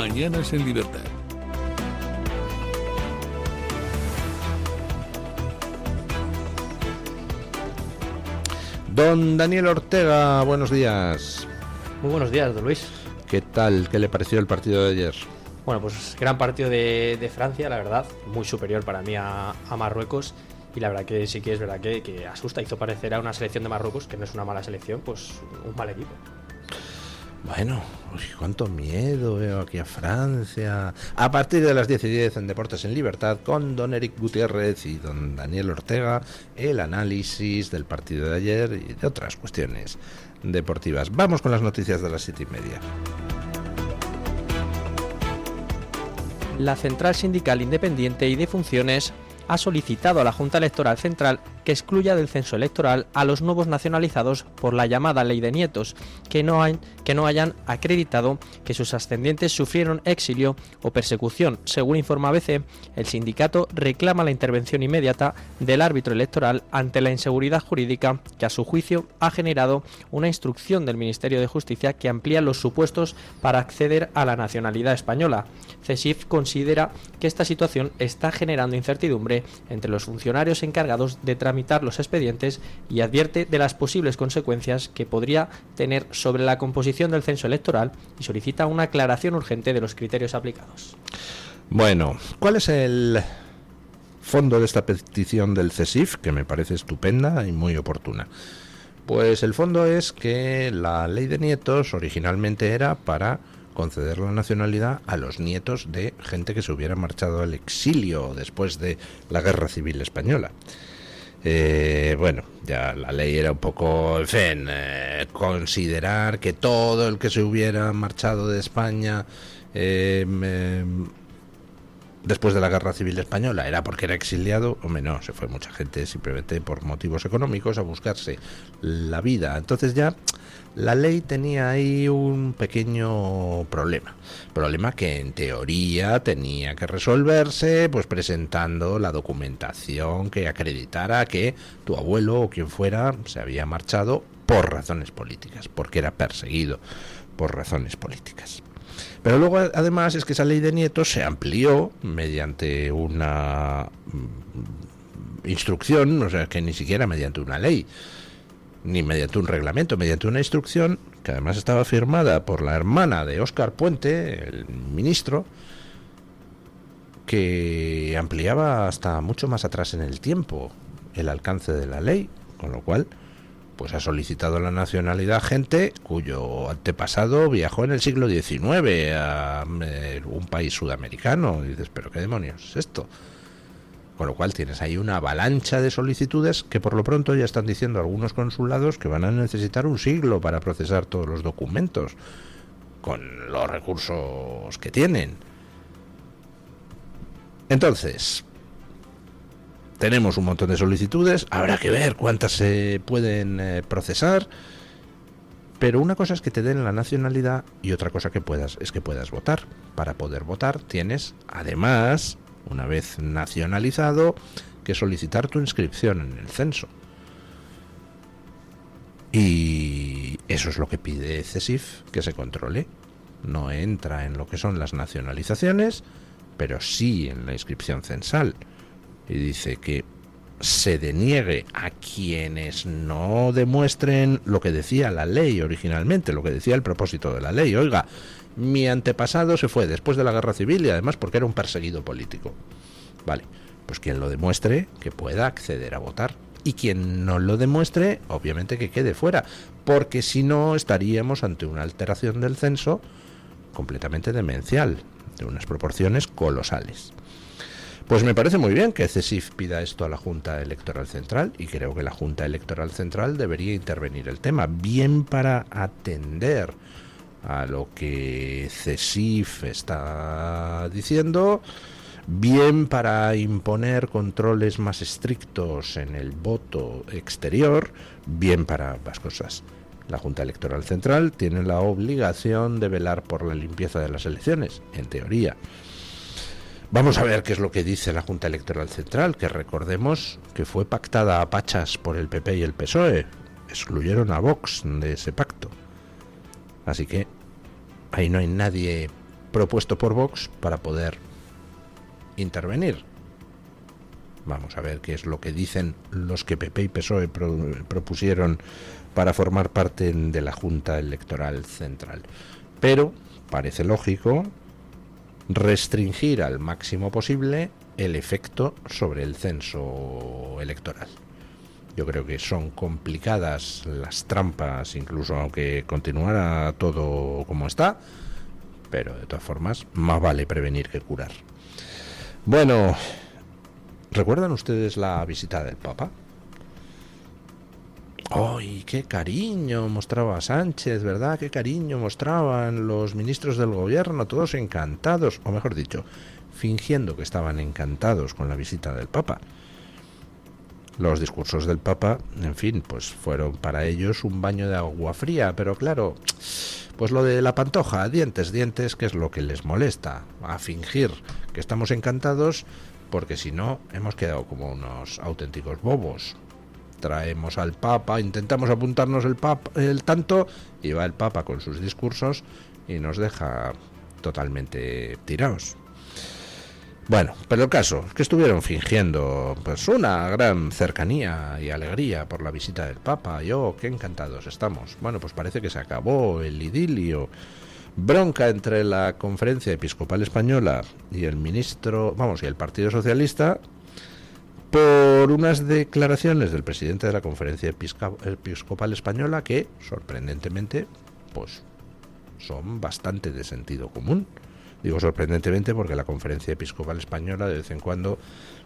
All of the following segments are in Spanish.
Mañanas en Libertad. Don Daniel Ortega, buenos días. Muy buenos días, don Luis. ¿Qué tal? ¿Qué le pareció el partido de ayer? Bueno, pues gran partido de Francia, la verdad, muy superior para mí a Marruecos. Y la verdad que sí que es verdad que asusta, hizo parecer a una selección de Marruecos, que no es una mala selección, pues un mal equipo. Bueno, cuánto miedo veo aquí a Francia. A partir de las 10:10 en Deportes en Libertad, con don Eric Gutiérrez y don Daniel Ortega, el análisis del partido de ayer y de otras cuestiones deportivas. Vamos con las noticias de las 7:30. La Central Sindical Independiente y de Funciones ha solicitado a la Junta Electoral Central que excluya del censo electoral a los nuevos nacionalizados por la llamada Ley de Nietos, que no hayan acreditado que sus ascendientes sufrieron exilio o persecución. Según informa ABC, el sindicato reclama la intervención inmediata del árbitro electoral ante la inseguridad jurídica que, a su juicio, ha generado una instrucción del Ministerio de Justicia que amplía los supuestos para acceder a la nacionalidad española. CESIF considera que esta situación está generando incertidumbre entre los funcionarios encargados de tramitar los expedientes y advierte de las posibles consecuencias que podría tener sobre la composición del censo electoral y solicita una aclaración urgente de los criterios aplicados. Bueno, ¿cuál es el fondo de esta petición del CESIF? Que me parece estupenda y muy oportuna. Pues el fondo es que la ley de nietos originalmente era para conceder la nacionalidad a los nietos de gente que se hubiera marchado al exilio después de la Guerra Civil Española. Bueno, ya la ley era un poco, en fin, considerar que todo el que se hubiera marchado de España después de la Guerra Civil Española era porque era exiliado. Hombre, no, se fue mucha gente simplemente por motivos económicos a buscarse la vida. Entonces ya la ley tenía ahí un pequeño problema que en teoría tenía que resolverse pues presentando la documentación que acreditara que tu abuelo o quien fuera se había marchado por razones políticas, porque era perseguido por razones políticas. Pero luego además es que esa ley de nietos se amplió mediante una instrucción, o sea que ni siquiera mediante una ley ni mediante un reglamento, mediante una instrucción que además estaba firmada por la hermana de Óscar Puente, el ministro, que ampliaba hasta mucho más atrás en el tiempo el alcance de la ley, con lo cual pues ha solicitado la nacionalidad gente cuyo antepasado viajó en el siglo XIX a un país sudamericano. Y dices, ¿pero qué demonios es esto? Con lo cual tienes ahí una avalancha de solicitudes que por lo pronto ya están diciendo algunos consulados que van a necesitar un siglo para procesar todos los documentos con los recursos que tienen. Entonces, tenemos un montón de solicitudes, habrá que ver cuántas se pueden procesar, pero una cosa es que te den la nacionalidad y otra cosa que puedas votar. Para poder votar tienes, además, una vez nacionalizado, que solicitar tu inscripción en el censo. Y eso es lo que pide CESIF, que se controle. No entra en lo que son las nacionalizaciones, pero sí en la inscripción censal. Y dice que se deniegue a quienes no demuestren lo que decía la ley originalmente, lo que decía el propósito de la ley. Oiga, mi antepasado se fue después de la Guerra Civil y además porque era un perseguido político. Vale, pues quien lo demuestre que pueda acceder a votar. Y quien no lo demuestre, obviamente que quede fuera, porque si no estaríamos ante una alteración del censo completamente demencial, de unas proporciones colosales. Pues me parece muy bien que CESIF pida esto a la Junta Electoral Central y creo que la Junta Electoral Central debería intervenir el tema, bien para atender a lo que CESIF está diciendo, bien para imponer controles más estrictos en el voto exterior, bien para ambas cosas. La Junta Electoral Central tiene la obligación de velar por la limpieza de las elecciones, en teoría. Vamos a ver qué es lo que dice la Junta Electoral Central, que recordemos que fue pactada a pachas por el PP y el PSOE. Excluyeron a Vox de ese pacto. Así que ahí no hay nadie propuesto por Vox para poder intervenir. Vamos a ver qué es lo que dicen los que PP y PSOE propusieron para formar parte de la Junta Electoral Central. Pero parece lógico restringir al máximo posible el efecto sobre el censo electoral. Yo creo que son complicadas las trampas, incluso aunque continuara todo como está, pero de todas formas, más vale prevenir que curar. Bueno, ¿recuerdan ustedes la visita del Papa? ¡Ay, qué cariño mostraba Sánchez, ¿verdad? Qué cariño mostraban los ministros del gobierno, todos encantados, o mejor dicho, fingiendo que estaban encantados con la visita del Papa. Los discursos del Papa, en fin, pues fueron para ellos un baño de agua fría, pero claro, pues lo de la pantoja, dientes, que es lo que les molesta, a fingir que estamos encantados, porque si no, hemos quedado como unos auténticos bobos. Traemos al Papa, intentamos apuntarnos el tanto, y va el Papa con sus discursos y nos deja totalmente tirados. Bueno, pero el caso es que estuvieron fingiendo pues una gran cercanía y alegría por la visita del Papa. Qué encantados estamos. Bueno, pues parece que se acabó el idilio. Bronca entre la Conferencia Episcopal Española y el ministro, y el Partido Socialista, por unas declaraciones del presidente de la Conferencia Episcopal Española que, sorprendentemente, pues son bastante de sentido común. Digo sorprendentemente porque la Conferencia Episcopal Española de vez en cuando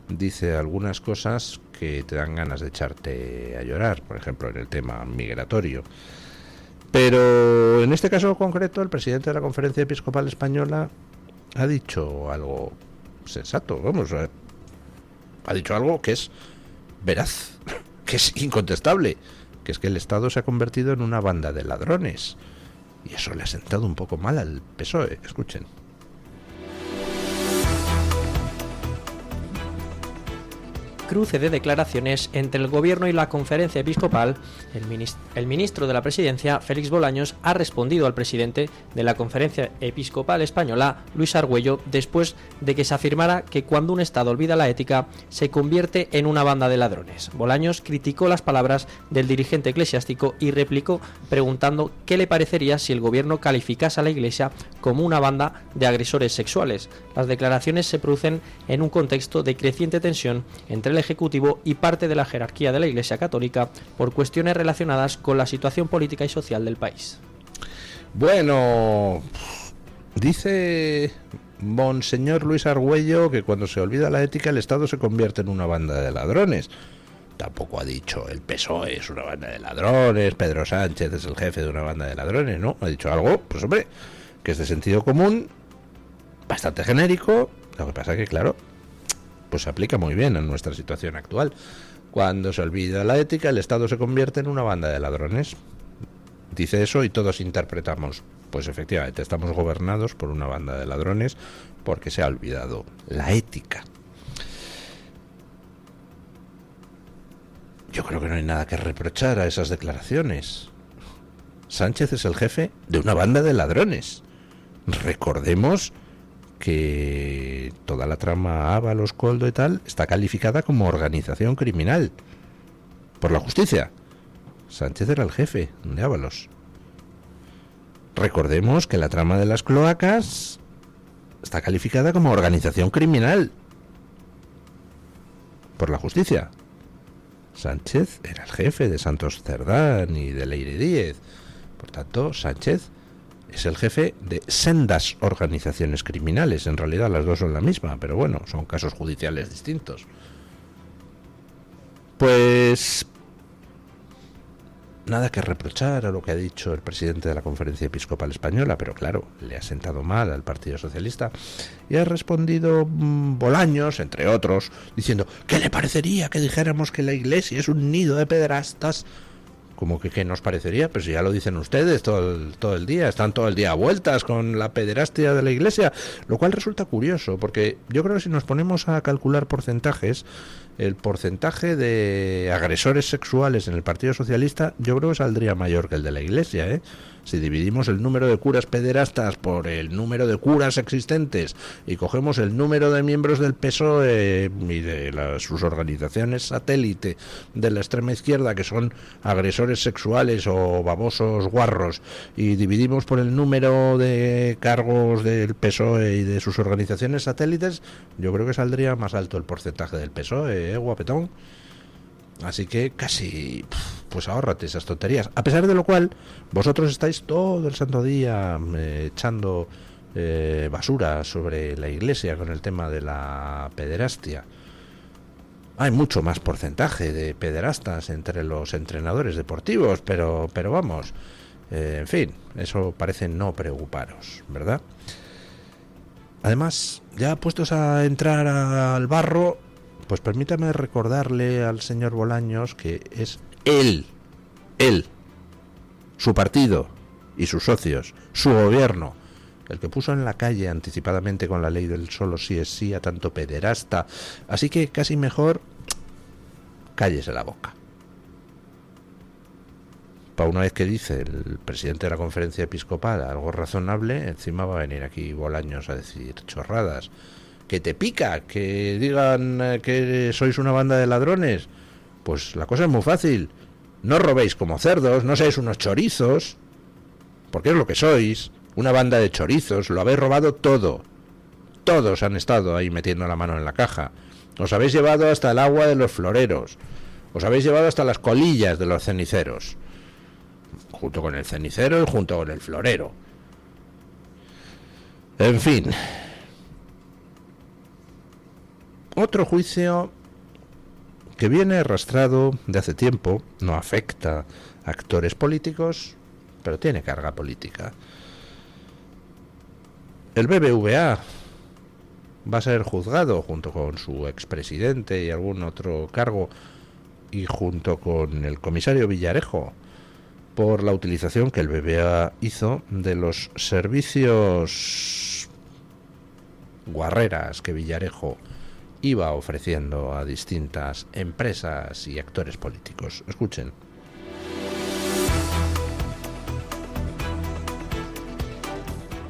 dice algunas cosas que te dan ganas de echarte a llorar, por ejemplo en el tema migratorio. Pero en este caso concreto el presidente de la Conferencia Episcopal Española ha dicho algo sensato, ha dicho algo que es veraz, que es incontestable, que es que el Estado se ha convertido en una banda de ladrones. Y eso le ha sentado un poco mal al PSOE, escuchen. Cruce de declaraciones entre el Gobierno y la Conferencia Episcopal. El ministro de la Presidencia, Félix Bolaños, ha respondido al presidente de la Conferencia Episcopal Española, Luis Argüello, después de que se afirmara que cuando un Estado olvida la ética, se convierte en una banda de ladrones. Bolaños criticó las palabras del dirigente eclesiástico y replicó preguntando qué le parecería si el Gobierno calificase a la Iglesia como una banda de agresores sexuales. Las declaraciones se producen en un contexto de creciente tensión entre el Ejecutivo y parte de la jerarquía de la Iglesia Católica por cuestiones relacionadas con la situación política y social del país. Bueno, dice Monseñor Luis Argüello que cuando se olvida la ética el Estado se convierte en una banda de ladrones. Tampoco ha dicho el PSOE es una banda de ladrones, Pedro Sánchez es el jefe de una banda de ladrones, ¿no? Ha dicho algo, pues hombre, que es de sentido común, bastante genérico. Lo que pasa que, claro, pues se aplica muy bien en nuestra situación actual. Cuando se olvida la ética, el Estado se convierte en una banda de ladrones. Dice eso y todos interpretamos, pues efectivamente, estamos gobernados por una banda de ladrones porque se ha olvidado la ética. Yo creo que no hay nada que reprochar a esas declaraciones. Sánchez es el jefe de una banda de ladrones. Recordemos que toda la trama Ábalos, Koldo y tal está calificada como organización criminal por la justicia. Sánchez era el jefe de Ábalos. Recordemos que la trama de las cloacas está calificada como organización criminal por la justicia. Sánchez era el jefe de Santos Cerdán y de Leire Díez. Por tanto, Sánchez es el jefe de sendas organizaciones criminales. En realidad las dos son la misma, pero bueno, son casos judiciales distintos. Pues nada que reprochar a lo que ha dicho el presidente de la Conferencia Episcopal Española, pero claro, le ha sentado mal al Partido Socialista y ha respondido Bolaños, entre otros, diciendo ¿qué le parecería que dijéramos que la Iglesia es un nido de pederastas? Como que ¿qué nos parecería? Pero si ya lo dicen ustedes todo el día, están todo el día a vueltas con la pederastia de la Iglesia, lo cual resulta curioso, porque yo creo que si nos ponemos a calcular porcentajes, el porcentaje de agresores sexuales en el Partido Socialista yo creo que saldría mayor que el de la Iglesia, ¿eh? Si dividimos el número de curas pederastas por el número de curas existentes y cogemos el número de miembros del PSOE y de sus organizaciones satélite de la extrema izquierda, que son agresores sexuales o babosos guarros, y dividimos por el número de cargos del PSOE y de sus organizaciones satélites, yo creo que saldría más alto el porcentaje del PSOE, guapetón. Así que casi, pues ahórrate esas tonterías. A pesar de lo cual, vosotros estáis todo el santo día echando basura sobre la Iglesia con el tema de la pederastia. Hay mucho más porcentaje de pederastas entre los entrenadores deportivos, pero vamos, en fin, eso parece no preocuparos, ¿verdad? Además, ya puestos a entrar al barro, pues permítame recordarle al señor Bolaños que es él, su partido y sus socios, su gobierno, el que puso en la calle anticipadamente con la ley del solo sí es sí a tanto pederasta. Así que casi mejor cállese la boca. Para una vez que dice el presidente de la conferencia episcopal algo razonable, encima va a venir aquí Bolaños a decir chorradas. Que te pica, que digan que sois una banda de ladrones. Pues la cosa es muy fácil. No robéis como cerdos, no seáis unos chorizos, porque es lo que sois, una banda de chorizos, lo habéis robado todo. Todos han estado ahí metiendo la mano en la caja. Os habéis llevado hasta el agua de los floreros, os habéis llevado hasta las colillas de los ceniceros, junto con el cenicero y junto con el florero. En fin. Otro juicio que viene arrastrado de hace tiempo, no afecta a actores políticos, pero tiene carga política. El BBVA va a ser juzgado junto con su expresidente y algún otro cargo y junto con el comisario Villarejo por la utilización que el BBVA hizo de los servicios guarreras que Villarejo iba ofreciendo a distintas empresas y actores políticos. Escuchen.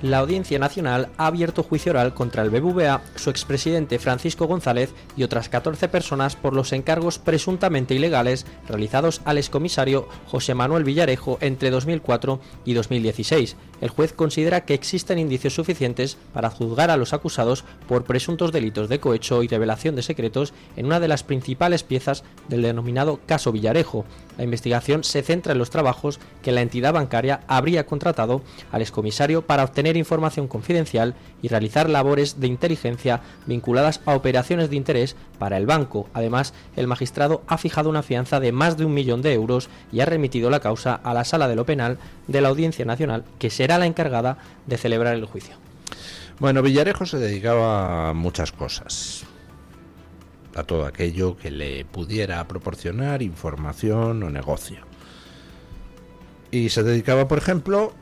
La Audiencia Nacional ha abierto juicio oral contra el BBVA, su expresidente Francisco González y otras 14 personas por los encargos presuntamente ilegales realizados al excomisario José Manuel Villarejo entre 2004 y 2016. El juez considera que existen indicios suficientes para juzgar a los acusados por presuntos delitos de cohecho y revelación de secretos en una de las principales piezas del denominado caso Villarejo. La investigación se centra en los trabajos que la entidad bancaria habría contratado al excomisario para obtener información confidencial y realizar labores de inteligencia vinculadas a operaciones de interés para el banco. Además, el magistrado ha fijado una fianza de más de 1 millón de euros y ha remitido la causa a la Sala de lo Penal de la Audiencia Nacional, que será la encargada de celebrar el juicio. Bueno, Villarejo se dedicaba a muchas cosas, a todo aquello que le pudiera proporcionar información o negocio. Y se dedicaba, por ejemplo,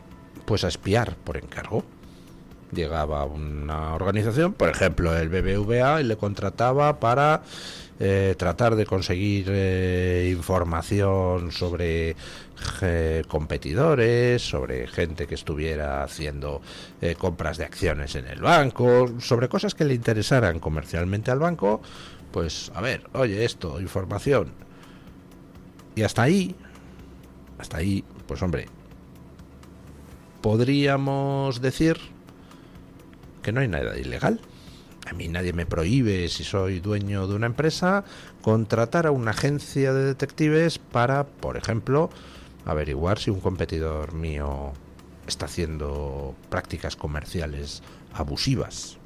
pues a espiar por encargo. Llegaba a una organización, por ejemplo el BBVA, y le contrataba para tratar de conseguir información sobre competidores, sobre gente que estuviera haciendo compras de acciones en el banco, sobre cosas que le interesaran comercialmente al banco. Pues a ver, oye, esto, información. Y hasta ahí, pues hombre, podríamos decir que no hay nada ilegal. A mí nadie me prohíbe, si soy dueño de una empresa, contratar a una agencia de detectives para, por ejemplo, averiguar si un competidor mío está haciendo prácticas comerciales abusivas.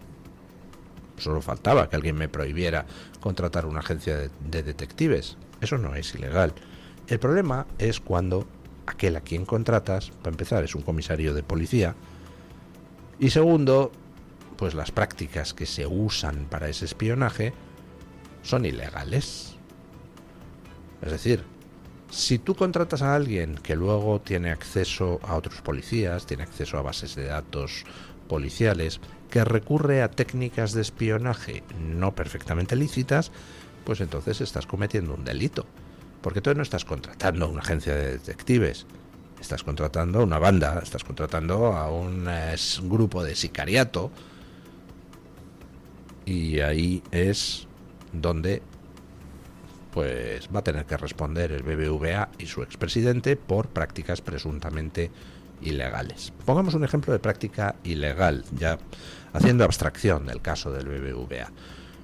Solo faltaba que alguien me prohibiera contratar una agencia de detectives. Eso no es ilegal. El problema es cuando aquel a quien contratas, para empezar, es un comisario de policía, y segundo, pues las prácticas que se usan para ese espionaje son ilegales. Es decir, Si tú contratas a alguien que luego tiene acceso a otros policías, tiene acceso a bases de datos policiales, que recurre a técnicas de espionaje no perfectamente lícitas, pues entonces estás cometiendo un delito. Porque tú no estás contratando a una agencia de detectives, estás contratando a una banda, estás contratando a un grupo de sicariato, y ahí es donde pues va a tener que responder el BBVA y su expresidente por prácticas presuntamente ilegales. Pongamos un ejemplo de práctica ilegal, ya haciendo abstracción del caso del BBVA.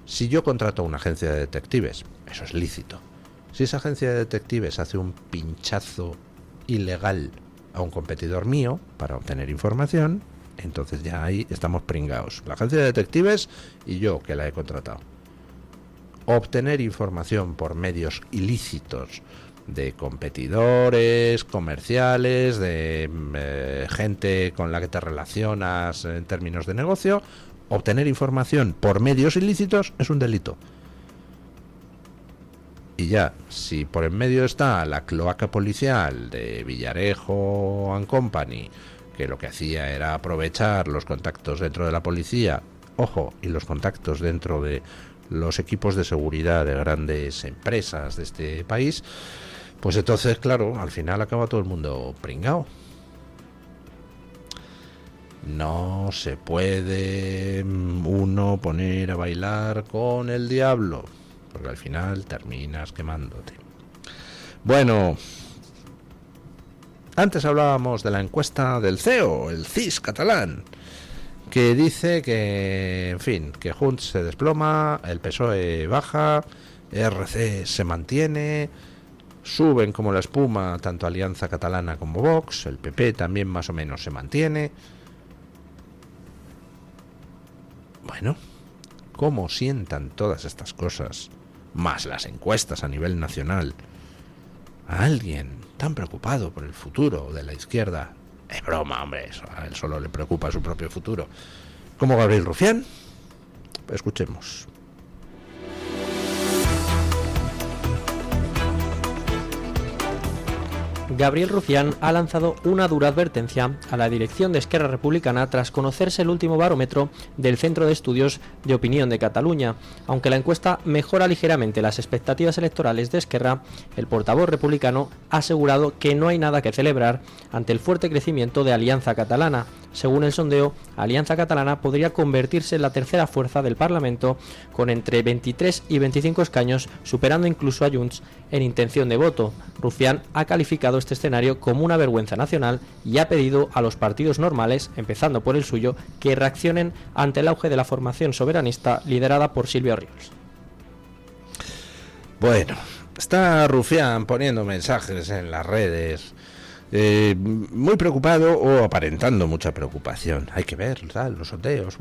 Si yo contrato a una agencia de detectives, eso es lícito. Si esa agencia de detectives hace un pinchazo ilegal a un competidor mío para obtener información, entonces ya ahí estamos pringados. La agencia de detectives y yo, que la he contratado. Obtener información por medios ilícitos de competidores, comerciales, de gente con la que te relacionas en términos de negocio, obtener información por medios ilícitos es un delito. Y ya, si por en medio está la cloaca policial de Villarejo and Company, que lo que hacía era aprovechar los contactos dentro de la policía, ojo, y los contactos dentro de los equipos de seguridad de grandes empresas de este país, pues entonces, claro, al final acaba todo el mundo pringao. No se puede uno poner a bailar con el diablo, porque al final terminas quemándote. Bueno, antes hablábamos de la encuesta del CEO, el CIS catalán, que dice que, en fin, que Junts se desploma, el PSOE baja, RC se mantiene, suben como la espuma tanto Alianza Catalana como Vox, el PP también más o menos se mantiene. Bueno, ¿cómo sientan todas estas cosas, más las encuestas a nivel nacional, a alguien tan preocupado por el futuro de la izquierda? Es broma, hombre, eso, a él solo le preocupa su propio futuro. ¿Como Gabriel Rufián? Escuchemos. Gabriel Rufián ha lanzado una dura advertencia a la dirección de Esquerra Republicana tras conocerse el último barómetro del Centro de Estudios de Opinión de Cataluña. Aunque la encuesta mejora ligeramente las expectativas electorales de Esquerra, el portavoz republicano ha asegurado que no hay nada que celebrar ante el fuerte crecimiento de Alianza Catalana. Según el sondeo, Alianza Catalana podría convertirse en la tercera fuerza del Parlamento con entre 23 y 25 escaños, superando incluso a Junts en intención de voto. Rufián ha calificado este escenario como una vergüenza nacional y ha pedido a los partidos normales, empezando por el suyo, que reaccionen ante el auge de la formación soberanista liderada por Silvio Ríos. Bueno, está Rufián poniendo mensajes en las redes, muy preocupado o aparentando mucha preocupación. Hay que ver los sondeos,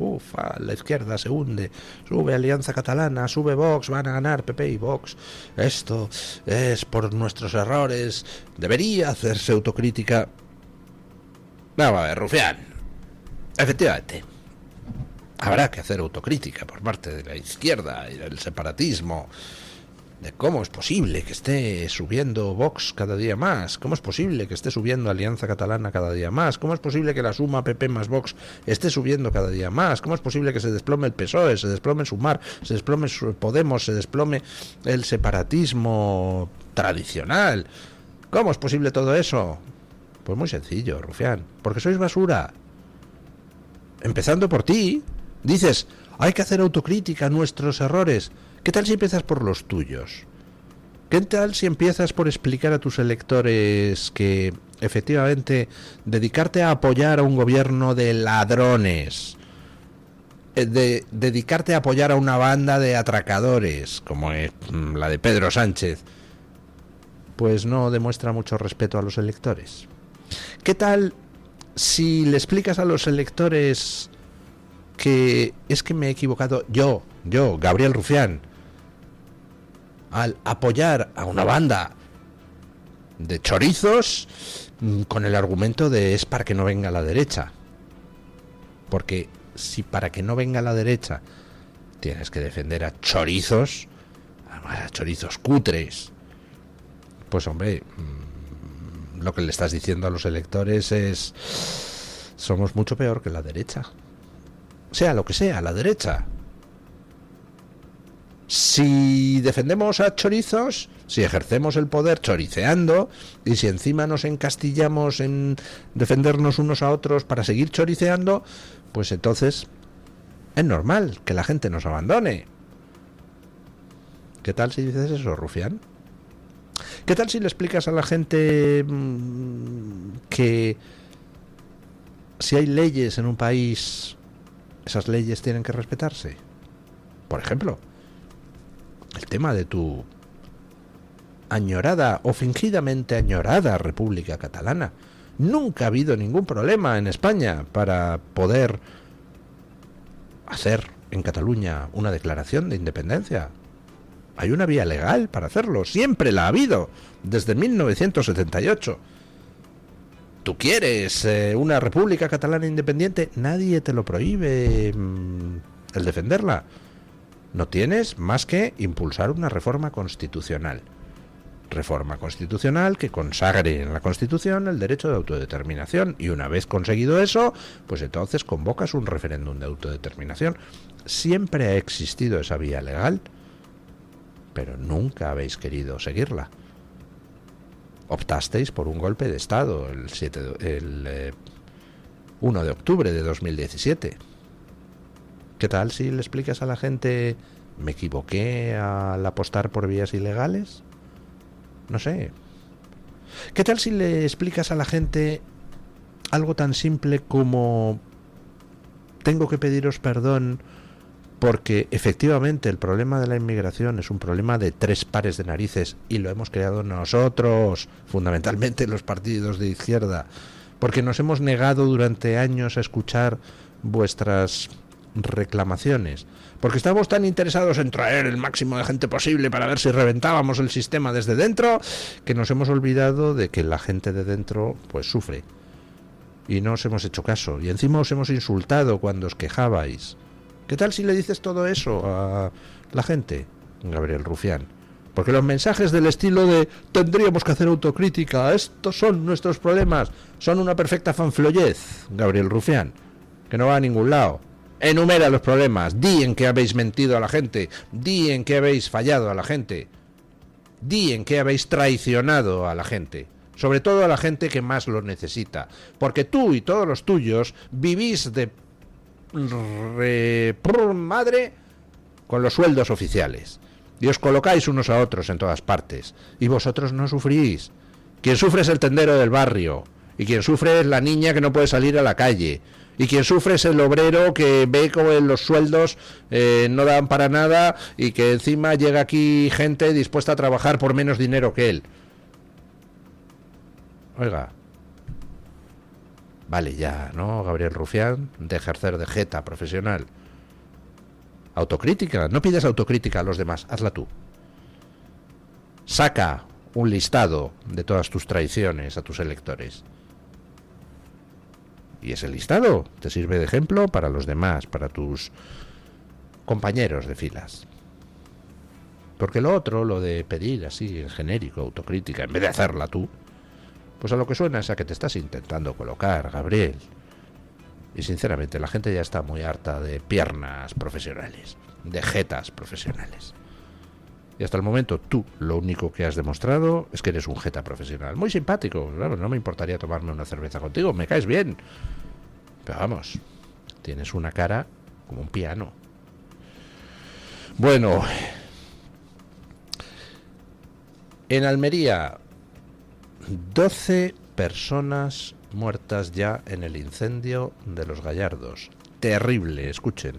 la izquierda se hunde, sube Alianza Catalana, sube Vox, van a ganar PP y Vox, esto es por nuestros errores, debería hacerse autocrítica. Vamos a ver, Rufián, efectivamente habrá que hacer autocrítica por parte de la izquierda y del separatismo, de cómo es posible que esté subiendo Vox cada día más, cómo es posible que esté subiendo Alianza Catalana cada día más, cómo es posible que la suma PP más Vox esté subiendo cada día más, cómo es posible que se desplome el PSOE, se desplome Sumar, se desplome Podemos, se desplome el separatismo tradicional. ¿Cómo es posible todo eso? Pues muy sencillo, Rufián, porque sois basura. Empezando por ti, dices, hay que hacer autocrítica a nuestros errores. ¿Qué tal si empiezas por los tuyos? ¿Qué tal si empiezas por explicar a tus electores que efectivamente dedicarte a apoyar a un gobierno de ladrones, dedicarte a apoyar a una banda de atracadores, como es la de Pedro Sánchez, pues no demuestra mucho respeto a los electores? ¿Qué tal si le explicas a los electores que es que me he equivocado yo, Gabriel Rufián, al apoyar a una banda de chorizos con el argumento de es para que no venga la derecha? Porque si para que no venga la derecha tienes que defender a chorizos, además a chorizos cutres, pues hombre, lo que le estás diciendo a los electores es: somos mucho peor que la derecha. Sea lo que sea, la derecha. Si defendemos a chorizos, si ejercemos el poder choriceando, y si encima nos encastillamos en defendernos unos a otros para seguir choriceando, pues entonces es normal que la gente nos abandone. ¿Qué tal si dices eso, Rufián? ¿Qué tal si le explicas a la gente que si hay leyes en un país, esas leyes tienen que respetarse? Por ejemplo, el tema de tu añorada o fingidamente añorada República Catalana. Nunca ha habido ningún problema en España para poder hacer en Cataluña una declaración de independencia. Hay una vía legal para hacerlo, siempre la ha habido, desde 1978. ¿Tú quieres una República Catalana independiente? Nadie te lo prohíbe el defenderla. No tienes más que impulsar una reforma constitucional. Reforma constitucional que consagre en la Constitución el derecho de autodeterminación. Y una vez conseguido eso, pues entonces convocas un referéndum de autodeterminación. Siempre ha existido esa vía legal, pero nunca habéis querido seguirla. Optasteis por un golpe de Estado el 1 de octubre de 2017. ¿Qué tal si le explicas a la gente: me equivoqué al apostar por vías ilegales? No sé. ¿Qué tal si le explicas a la gente algo tan simple como: tengo que pediros perdón porque efectivamente el problema de la inmigración es un problema de 3 pares de narices y lo hemos creado nosotros, fundamentalmente los partidos de izquierda, porque nos hemos negado durante años a escuchar vuestras reclamaciones, porque estamos tan interesados en traer el máximo de gente posible para ver si reventábamos el sistema desde dentro, que nos hemos olvidado de que la gente de dentro pues sufre y no os hemos hecho caso, y encima os hemos insultado cuando os quejabais. ¿Qué tal si le dices todo eso a la gente, Gabriel Rufián? Porque los mensajes del estilo de tendríamos que hacer autocrítica, estos son nuestros problemas, son una perfecta fanflollez, Gabriel Rufián, que no va a ningún lado. Enumera los problemas, di en qué habéis mentido a la gente, di en qué habéis fallado a la gente, di en qué habéis traicionado a la gente, sobre todo a la gente que más lo necesita, porque tú y todos los tuyos vivís de madre con los sueldos oficiales y os colocáis unos a otros en todas partes y vosotros no sufrís. Quien sufre es el tendero del barrio, y quien sufre es la niña que no puede salir a la calle, y quien sufre es el obrero que ve como los sueldos no dan para nada y que encima llega aquí gente dispuesta a trabajar por menos dinero que él. Oiga, vale ya, ¿no, Gabriel Rufián? De ejercer de jeta profesional. Autocrítica, no pidas autocrítica a los demás, hazla tú. Saca un listado de todas tus traiciones a tus electores. Y ese listado te sirve de ejemplo para los demás, para tus compañeros de filas. Porque lo otro, lo de pedir así en genérico autocrítica, en vez de hacerla tú, pues a lo que suena es a que te estás intentando colocar, Gabriel. Y sinceramente la gente ya está muy harta de piernas profesionales, de jetas profesionales. Y hasta el momento tú lo único que has demostrado es que eres un jeta profesional. Muy simpático, claro, no me importaría tomarme una cerveza contigo, me caes bien. Pero vamos, tienes una cara como un piano. Bueno, en Almería, 12 personas muertas ya en el incendio de Los Gallardos. Terrible, escuchen.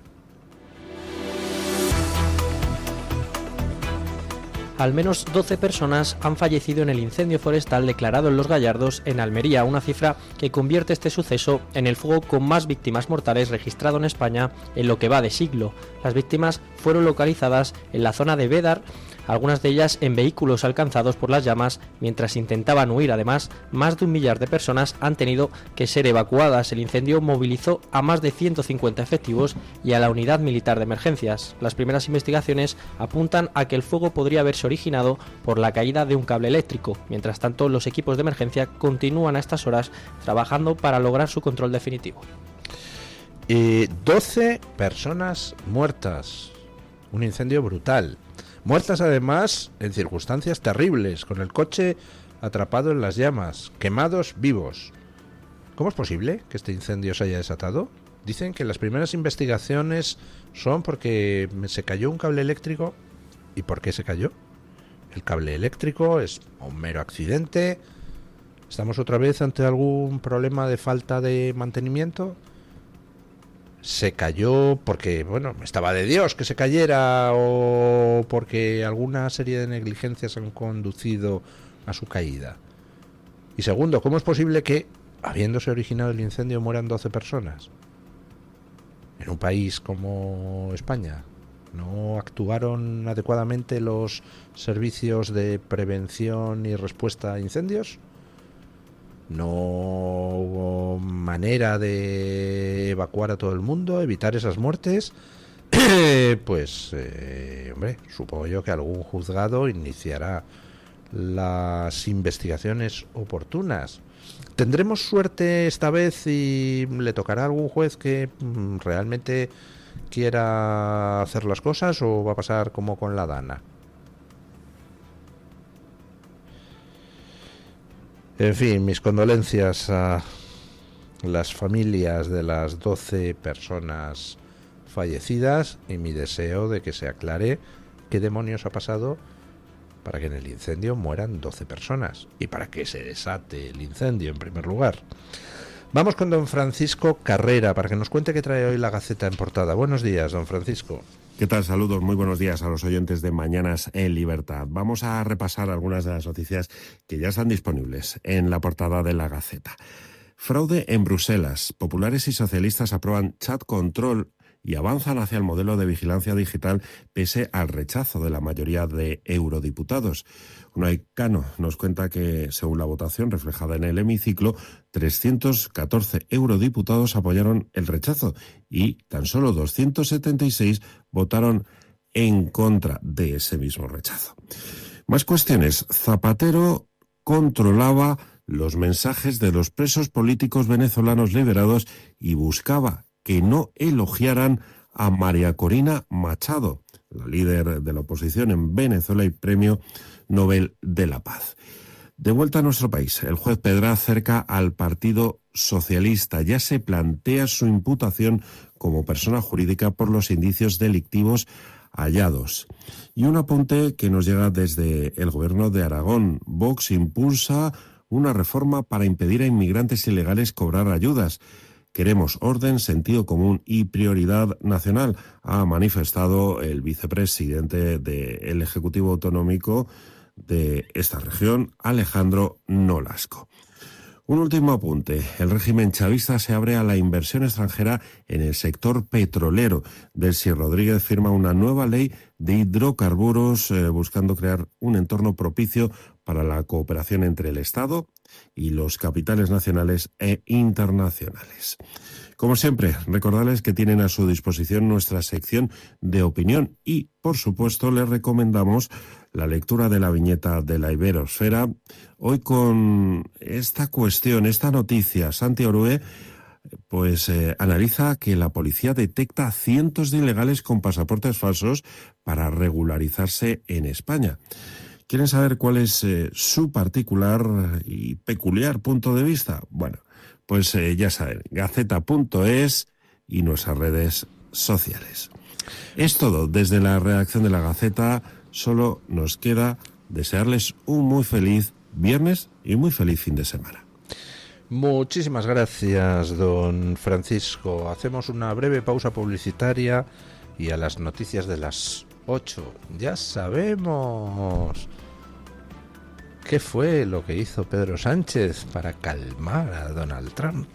Al menos 12 personas han fallecido en el incendio forestal declarado en Los Gallardos, en Almería, una cifra que convierte este suceso en el fuego con más víctimas mortales registrado en España en lo que va de siglo. Las víctimas fueron localizadas en la zona de Bédar, algunas de ellas en vehículos alcanzados por las llamas mientras intentaban huir. Además, más de 1 millar de personas han tenido que ser evacuadas. El incendio movilizó a más de 150 efectivos y a la unidad militar de emergencias. Las primeras investigaciones apuntan a que el fuego podría haberse originado por la caída de un cable eléctrico. Mientras tanto, los equipos de emergencia continúan a estas horas trabajando para lograr su control definitivo. 12 personas muertas. Un incendio brutal. Muertas además en circunstancias terribles, con el coche atrapado en las llamas, quemados vivos. ¿Cómo es posible que este incendio se haya desatado? Dicen que las primeras investigaciones son porque se cayó un cable eléctrico. ¿Y por qué se cayó? ¿El cable eléctrico es un mero accidente? ¿Estamos otra vez ante algún problema de falta de mantenimiento? ¿Se cayó porque, bueno, estaba de Dios que se cayera, o porque alguna serie de negligencias han conducido a su caída? Y segundo, ¿cómo es posible que, habiéndose originado el incendio, mueran 12 personas? En un país como España, ¿no actuaron adecuadamente los servicios de prevención y respuesta a incendios? ¿No hubo manera de evacuar a todo el mundo, evitar esas muertes? Hombre, supongo yo que algún juzgado iniciará las investigaciones oportunas. ¿Tendremos suerte esta vez y le tocará a algún juez que realmente quiera hacer las cosas, o va a pasar como con la Dana? En fin, mis condolencias a las familias de las 12 personas fallecidas y mi deseo de que se aclare qué demonios ha pasado para que en el incendio mueran 12 personas y para que se desate el incendio en primer lugar. Vamos con don Francisco Carrera para que nos cuente qué trae hoy la Gaceta en portada. Buenos días, don Francisco. ¿Qué tal? Saludos, muy buenos días a los oyentes de Mañanas en Libertad. Vamos a repasar algunas de las noticias que ya están disponibles en la portada de la Gaceta. Fraude en Bruselas. Populares y socialistas aprueban chat control y avanzan hacia el modelo de vigilancia digital pese al rechazo de la mayoría de eurodiputados. Unai Cano nos cuenta que, según la votación reflejada en el hemiciclo, 314 eurodiputados apoyaron el rechazo y tan solo 276 votaron en contra de ese mismo rechazo. Más cuestiones. Zapatero controlaba los mensajes de los presos políticos venezolanos liberados y buscaba que no elogiaran a María Corina Machado, la líder de la oposición en Venezuela y premio Nobel de la Paz. De vuelta a nuestro país, el juez Pedraz cerca al Partido Socialista. Ya se plantea su imputación como persona jurídica por los indicios delictivos hallados. Y un apunte que nos llega desde el gobierno de Aragón. Vox impulsa una reforma para impedir a inmigrantes ilegales cobrar ayudas. Queremos orden, sentido común y prioridad nacional, ha manifestado el vicepresidente del Ejecutivo Autonómico de esta región, Alejandro Nolasco. Un último apunte. El régimen chavista se abre a la inversión extranjera en el sector petrolero. Delcy Rodríguez firma una nueva ley de hidrocarburos buscando crear un entorno propicio para la cooperación entre el Estado y los capitales nacionales e internacionales. Como siempre, recordarles que tienen a su disposición nuestra sección de opinión y, por supuesto, les recomendamos la lectura de la viñeta de la Iberosfera. Hoy con esta cuestión, esta noticia, Santi Orue analiza que la policía detecta cientos de ilegales con pasaportes falsos para regularizarse en España. ¿Quieren saber cuál es su particular y peculiar punto de vista? Bueno, pues ya saben, gaceta.es y nuestras redes sociales. Es todo desde la redacción de la Gaceta. Solo nos queda desearles un muy feliz viernes y muy feliz fin de semana. Muchísimas gracias, don Francisco. Hacemos una breve pausa publicitaria y a las noticias de las 8 ya sabemos qué fue lo que hizo Pedro Sánchez para calmar a Donald Trump.